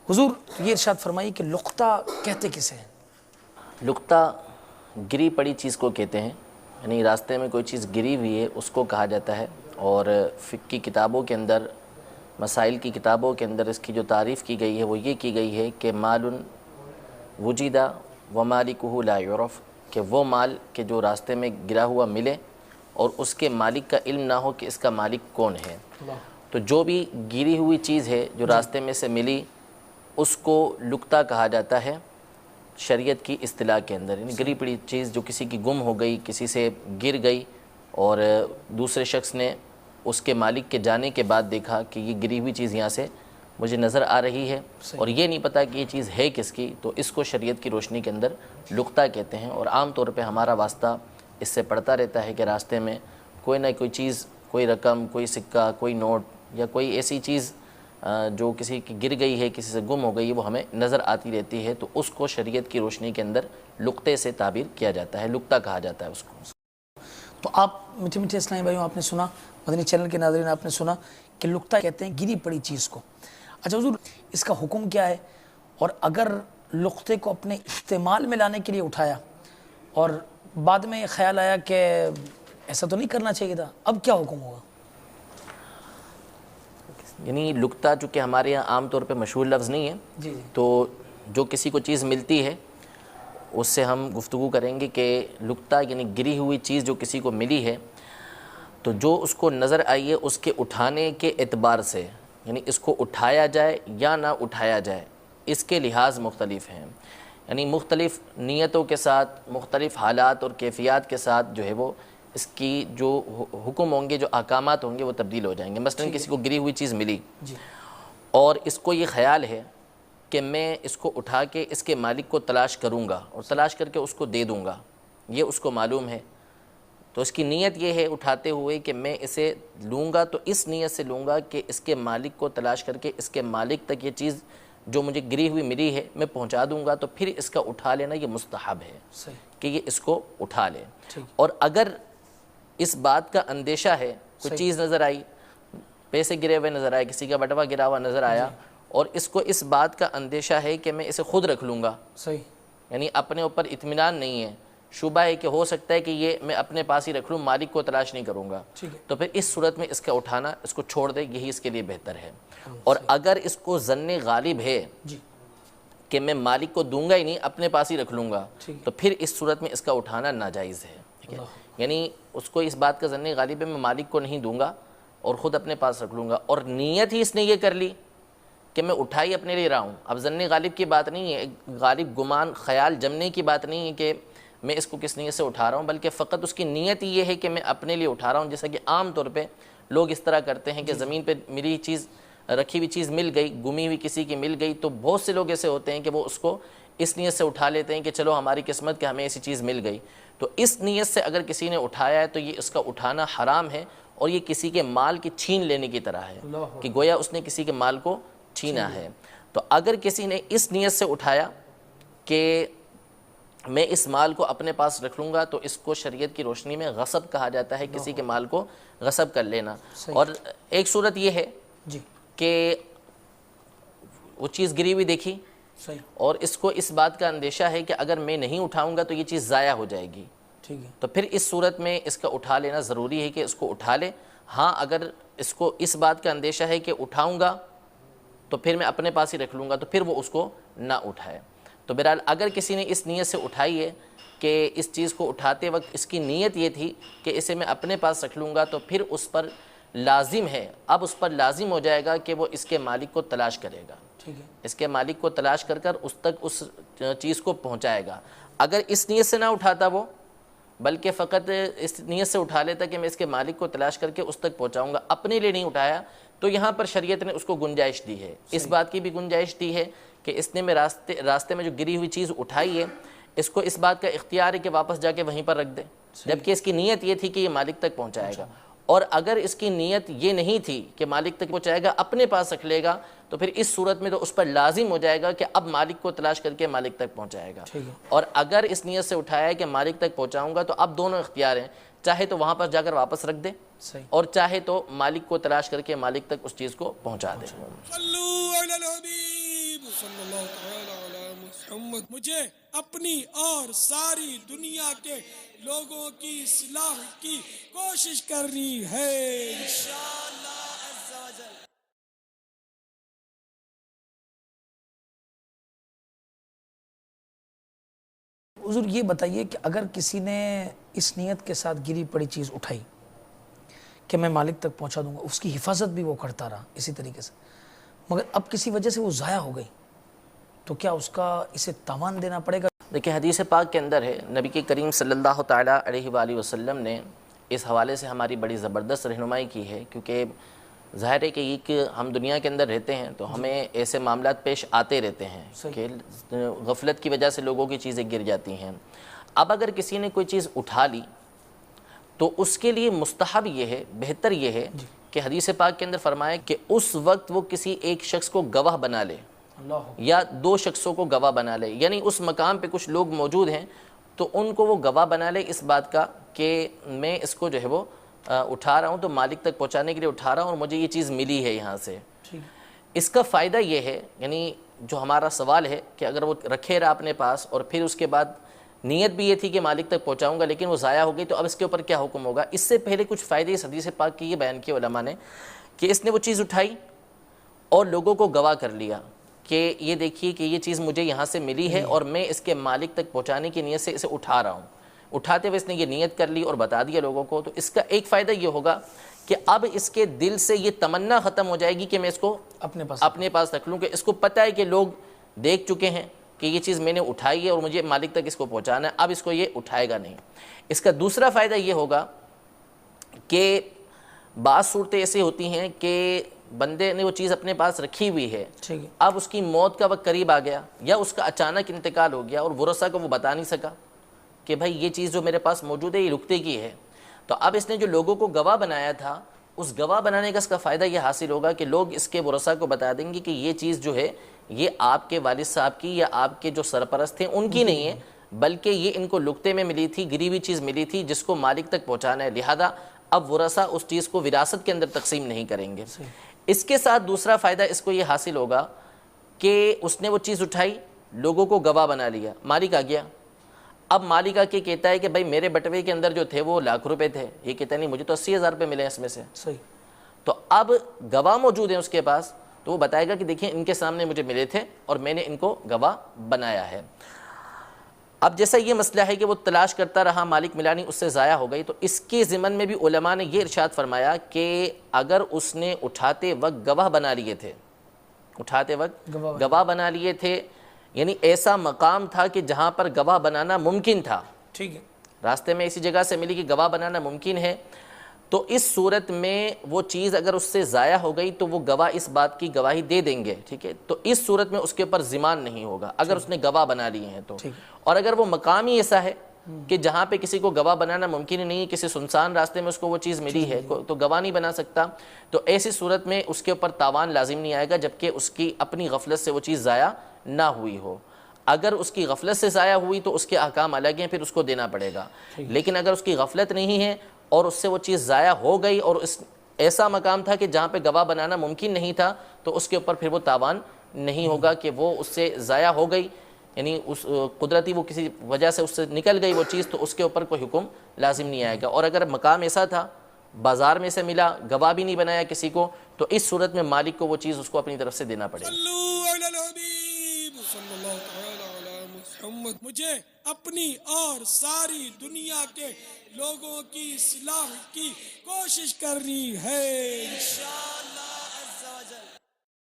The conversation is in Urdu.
حضور یہ ارشاد فرمائیے کہ لقطہ کہتے کسے ہیں؟ لقطہ گری پڑی چیز کو کہتے ہیں، یعنی راستے میں کوئی چیز گری ہوئی ہے اس کو کہا جاتا ہے۔ اور فقہ کی کتابوں کے اندر، مسائل کی کتابوں کے اندر اس کی جو تعریف کی گئی ہے وہ یہ کی گئی ہے کہ مال وجدہ ومالکہ لا یعرف، کہ وہ مال کہ جو راستے میں گرا ہوا ملے اور اس کے مالک کا علم نہ ہو کہ اس کا مالک کون ہے۔ تو جو بھی گری ہوئی چیز ہے جو راستے میں سے ملی اس کو لقطہ کہا جاتا ہے شریعت کی اصطلاح کے اندر، یعنی گری پڑی چیز جو کسی کی گم ہو گئی، کسی سے گر گئی اور دوسرے شخص نے اس کے مالک کے جانے کے بعد دیکھا کہ یہ گری ہوئی چیز یہاں سے مجھے نظر آ رہی ہے اور یہ نہیں پتہ کہ یہ چیز ہے کس کی، تو اس کو شریعت کی روشنی کے اندر لقطہ کہتے ہیں۔ اور عام طور پہ ہمارا واسطہ اس سے پڑتا رہتا ہے کہ راستے میں کوئی نہ کوئی چیز، کوئی رقم، کوئی سکہ، کوئی نوٹ یا کوئی ایسی چیز جو کسی کی گر گئی ہے، کسی سے گم ہو گئی، وہ ہمیں نظر آتی رہتی ہے، تو اس کو شریعت کی روشنی کے اندر لقطے سے تعبیر کیا جاتا ہے، لقطہ کہا جاتا ہے اس کو۔ تو آپ میٹھے میٹھے اسلامی بھائیوں، آپ نے سنا، مدنی چینل کے ناظرین آپ نے سنا کہ لقطہ کہتے ہیں گری پڑی چیز کو۔ اچھا حضور، اس کا حکم کیا ہے؟ اور اگر لقطے کو اپنے استعمال میں لانے کے لیے اٹھایا اور بعد میں یہ خیال آیا کہ ایسا تو نہیں کرنا چاہیے تھا، اب کیا حکم ہوگا؟ یعنی لقطہ چونکہ ہمارے یہاں عام طور پہ مشہور لفظ نہیں ہے، تو جو کسی کو چیز ملتی ہے اس سے ہم گفتگو کریں گے کہ لقطہ یعنی گری ہوئی چیز جو کسی کو ملی ہے، تو جو اس کو نظر آئی ہے اس کے اٹھانے کے اعتبار سے، یعنی اس کو اٹھایا جائے یا نہ اٹھایا جائے، اس کے لحاظ مختلف ہیں، یعنی مختلف نیتوں کے ساتھ، مختلف حالات اور کیفیات کے ساتھ جو ہے وہ اس کی جو حکم ہوں گے، جو احکامات ہوں گے وہ تبدیل ہو جائیں گے۔ مثلا کسی کو گری ہوئی چیز ملی اور اس کو یہ خیال ہے کہ میں اس کو اٹھا کے اس کے مالک کو تلاش کروں گا اور تلاش کر کے اس کو دے دوں گا، یہ اس کو معلوم ہے، تو اس کی نیت یہ ہے اٹھاتے ہوئے کہ میں اسے لوں گا تو اس نیت سے لوں گا کہ اس کے مالک کو تلاش کر کے اس کے مالک تک یہ چیز جو مجھے گری ہوئی ملی ہے میں پہنچا دوں گا، تو پھر اس کا اٹھا لینا یہ مستحب ہے کہ یہ اس کو اٹھا لے۔ اور اگر اس بات کا اندیشہ ہے، کوئی چیز نظر آئی، پیسے گرے ہوئے نظر آئے، کسی کا بٹوا گرا ہوا نظر آیا اور اس کو اس بات کا اندیشہ ہے کہ میں اسے خود رکھ لوں گا، یعنی اپنے اوپر اطمینان نہیں ہے، شبہ ہے کہ ہو سکتا ہے کہ یہ میں اپنے پاس ہی رکھ لوں، مالک کو تلاش نہیں کروں گا، تو پھر اس صورت میں اس کا اٹھانا، اس کو چھوڑ دے، یہی اس کے لیے بہتر ہے۔ اور اگر اس کو ظن غالب ہے کہ میں مالک کو دوں گا ہی نہیں، اپنے پاس ہی رکھ لوں گا، تو پھر اس صورت میں اس کا اٹھانا ناجائز ہے، یعنی اس کو اس بات کا ظن غالب ہے میں مالک کو نہیں دوں گا اور خود اپنے پاس رکھ لوں گا، اور نیت ہی اس نے یہ کر لی کہ میں اٹھائی اپنے لیے رہا ہوں۔ اب ظن غالب کی بات نہیں ہے، غالب گمان خیال جمنے کی بات نہیں ہے کہ میں اس کو کس نیت سے اٹھا رہا ہوں، بلکہ فقط اس کی نیت یہ ہے کہ میں اپنے لیے اٹھا رہا ہوں۔ جیسا کہ عام طور پہ لوگ اس طرح کرتے ہیں کہ زمین پہ ملی چیز، رکھی ہوئی چیز مل گئی، گمی ہوئی کسی کی مل گئی، تو بہت سے لوگ ایسے ہوتے ہیں کہ وہ اس کو اس نیت سے اٹھا لیتے ہیں کہ چلو ہماری قسمت کہ ہمیں ایسی چیز مل گئی، تو اس نیت سے اگر کسی نے اٹھایا ہے تو یہ اس کا اٹھانا حرام ہے، اور یہ کسی کے مال کی چھین لینے کی طرح ہے کہ گویا اس نے کسی کے مال کو چھینا ہے۔ تو اگر کسی نے اس نیت سے اٹھایا کہ میں اس مال کو اپنے پاس رکھ لوں گا، تو اس کو شریعت کی روشنی میں غصب کہا جاتا ہے، کسی کے مال کو غصب کر لینا۔ اور ایک صورت یہ ہے کہ وہ چیز گری ہوئی دیکھی اور اس کو اس بات کا اندیشہ ہے کہ اگر میں نہیں اٹھاؤں گا تو یہ چیز ضائع ہو جائے گی، تو پھر اس صورت میں اس کا اٹھا لینا ضروری ہے کہ اس کو اٹھا لے۔ ہاں اگر اس کو اس بات کا اندیشہ ہے کہ اٹھاؤں گا تو پھر میں اپنے پاس ہی رکھ لوں گا، تو پھر وہ اس کو نہ اٹھائے۔ تو بہرحال اگر کسی نے اس نیت سے اٹھائی ہے کہ اس چیز کو اٹھاتے وقت اس کی نیت یہ تھی کہ اسے میں اپنے پاس رکھ لوں گا، تو پھر اس پر لازم ہے، اب اس پر لازم ہو جائے گا کہ وہ اس کے مالک کو تلاش کرے گا، اس کے مالک کو تلاش کر کر اس تک اس چیز کو پہنچائے گا۔ اگر اس نیت سے نہ اٹھاتا وہ، بلکہ فقط اس نیت سے اٹھا لیتا کہ میں اس کے مالک کو تلاش کر کے اس تک پہنچاؤں گا، اپنے لیے نہیں اٹھایا، تو یہاں پر شریعت نے اس کو گنجائش دی ہے، اس بات کی بھی گنجائش دی ہے کہ اس نے میں راستے میں جو گری ہوئی چیز اٹھائی ہے، اس کو اس بات کا اختیار ہے کہ واپس جا کے وہیں پر رکھ دے، جبکہ اس کی نیت یہ تھی کہ یہ مالک تک پہنچائے گا۔ اور اگر اس کی نیت یہ نہیں تھی کہ مالک تک پہنچائے گا، اپنے پاس رکھ لے گا، تو پھر اس صورت میں تو اس پر لازم ہو جائے گا کہ اب مالک کو تلاش کر کے مالک تک پہنچائے گا۔ اور اگر اس نیت سے اٹھایا ہے کہ مالک تک پہنچاؤں گا، تو اب دونوں اختیار ہیں، چاہے تو وہاں پر جا کر واپس رکھ دے اور چاہے تو مالک کو تلاش کر کے مالک تک اس چیز کو پہنچا دے۔ صلی اللہ تعالی علی محمد. مجھے اپنی اور ساری دنیا کے لوگوں کی اصلاح کی کوشش کرنی ہے انشاءاللہ عز و جل. حضور یہ بتائیے کہ اگر کسی نے اس نیت کے ساتھ گری پڑی چیز اٹھائی کہ میں مالک تک پہنچا دوں گا، اس کی حفاظت بھی وہ کرتا رہا اسی طریقے سے، مگر اب کسی وجہ سے وہ ضائع ہو گئی، تو کیا اس کا اسے تاوان دینا پڑے گا؟ دیکھیں حدیث پاک کے اندر ہے، نبی کے کریم صلی اللہ تعالیٰ علیہ وآلہ وسلم نے اس حوالے سے ہماری بڑی زبردست رہنمائی کی ہے، کیونکہ ظاہر ہے کہ یہ کہ ہم دنیا کے اندر رہتے ہیں تو ہمیں ایسے معاملات پیش آتے رہتے ہیں کہ غفلت کی وجہ سے لوگوں کی چیزیں گر جاتی ہیں. اب اگر کسی نے کوئی چیز اٹھا لی تو اس کے لیے مستحب یہ ہے، بہتر یہ ہے کہ حدیث پاک کے اندر فرمایا کہ اس وقت وہ کسی ایک شخص کو گواہ بنا لے یا دو شخصوں کو گواہ بنا لے، یعنی اس مقام پہ کچھ لوگ موجود ہیں تو ان کو وہ گواہ بنا لے اس بات کا کہ میں اس کو جو ہے وہ اٹھا رہا ہوں تو مالک تک پہنچانے کے لیے اٹھا رہا ہوں اور مجھے یہ چیز ملی ہے یہاں سے. اس کا فائدہ یہ ہے، یعنی جو ہمارا سوال ہے کہ اگر وہ رکھے رہا اپنے پاس اور پھر اس کے بعد نیت بھی یہ تھی کہ مالک تک پہنچاؤں گا لیکن وہ ضائع ہو گئی، تو اب اس کے اوپر کیا حکم ہوگا؟ اس سے پہلے کچھ فائدے اس حدیث پاک کی یہ بیان کیے علماء نے کہ اس نے وہ چیز اٹھائی اور لوگوں کو گواہ کر لیا کہ یہ دیکھیے کہ یہ چیز مجھے یہاں سے ملی ہے اور میں اس کے مالک تک پہنچانے کی نیت سے اسے اٹھا رہا ہوں. اٹھاتے ہوئے اس نے یہ نیت کر لی اور بتا دیا لوگوں کو، تو اس کا ایک فائدہ یہ ہوگا کہ اب اس کے دل سے یہ تمنا ختم ہو جائے گی کہ میں اس کو اپنے پاس رکھ لوں، کہ اس کو پتہ ہے کہ لوگ دیکھ چکے ہیں کہ یہ چیز میں نے اٹھائی ہے اور مجھے مالک تک اس کو پہنچانا ہے، اب اس کو یہ اٹھائے گا نہیں. اس کا دوسرا فائدہ یہ ہوگا کہ بعض صورتیں ایسی ہوتی ہیں کہ بندے نے وہ چیز اپنے پاس رکھی ہوئی ہے، اب اس کی موت کا وقت قریب آ گیا یا اس کا اچانک انتقال ہو گیا اور ورثہ کو وہ بتا نہیں سکا کہ بھائی یہ چیز جو میرے پاس موجود ہے یہ رکتے کی ہے. تو اب اس نے جو لوگوں کو گواہ بنایا تھا، اس گواہ بنانے کا اس کا فائدہ یہ حاصل ہوگا کہ لوگ اس کے ورثہ کو بتا دیں گے کہ یہ چیز جو ہے یہ آپ کے والد صاحب کی یا آپ کے جو سرپرست تھے ان کی نہیں ہے، بلکہ یہ ان کو لقطے میں ملی تھی، گری ہوئی چیز ملی تھی جس کو مالک تک پہنچانا ہے، لہذا اب ورثہ اس چیز کو وراثت کے اندر تقسیم نہیں کریں گے. اس کے ساتھ دوسرا فائدہ اس کو یہ حاصل ہوگا کہ اس نے وہ چیز اٹھائی، لوگوں کو گواہ بنا لیا، مالک آ گیا. اب مالک آ کے کہتا ہے کہ بھائی میرے بٹوے کے اندر جو تھے وہ ₹1,00,000 تھے، یہ کہتا ہے نہیں مجھے تو 80,000 روپے ملے ہیں اس میں سے. تو اب گواہ موجود ہیں اس کے پاس، تو وہ بتائے گا کہ دیکھیں ان کے سامنے مجھے ملے تھے اور میں نے ان کو گواہ بنایا ہے. اب جیسا یہ مسئلہ ہے کہ وہ تلاش کرتا رہا، مالک ملا نہیں، اس سے ضائع ہو گئی، تو اس کے ضمن میں بھی علماء نے یہ ارشاد فرمایا کہ اگر اس نے اٹھاتے وقت گواہ بنا لیے تھے، گواہ بنا لیے تھے، یعنی ایسا مقام تھا کہ جہاں پر گواہ بنانا ممکن تھا، راستے میں اسی جگہ سے ملی کہ گواہ بنانا ممکن ہے، تو اس صورت میں وہ چیز اگر اس سے ضائع ہو گئی تو وہ گواہ اس بات کی گواہی دے دیں گے، ٹھیک ہے، تو اس صورت میں اس کے اوپر ضمان نہیں ہوگا اگر اس نے گواہ بنا لیے ہیں تو. اور اگر وہ مقام ہی ایسا ہے کہ جہاں پہ کسی کو گواہ بنانا ممکن ہی نہیں ہے، کسی سنسان راستے میں اس کو وہ چیز ملی ہے تو گواہ نہیں بنا سکتا، تو ایسی صورت میں اس کے اوپر تاوان لازم نہیں آئے گا جبکہ اس کی اپنی غفلت سے وہ چیز ضائع نہ ہوئی ہو. اگر اس کی غفلت سے ضائع ہوئی تو اس کے احکام الگ ہیں، پھر اس کو دینا پڑے گا. لیکن اگر اس کی غفلت نہیں ہے اور اس سے وہ چیز ضائع ہو گئی اور ایسا مقام تھا کہ جہاں پہ گواہ بنانا ممکن نہیں تھا، تو اس کے اوپر پھر وہ تاوان نہیں ہوگا کہ وہ اس سے ضائع ہو گئی، یعنی اس قدرتی وہ کسی وجہ سے اس سے نکل گئی وہ چیز، تو اس کے اوپر کوئی حکم لازم نہیں آئے گا. اور اگر مقام ایسا تھا، بازار میں سے ملا، گواہ بھی نہیں بنایا کسی کو، تو اس صورت میں مالک کو وہ چیز اس کو اپنی طرف سے دینا پڑے گا. مجھے اپنی اور ساری دنیا کے لوگوں کی اصلاح کی کوشش کرنی ہے.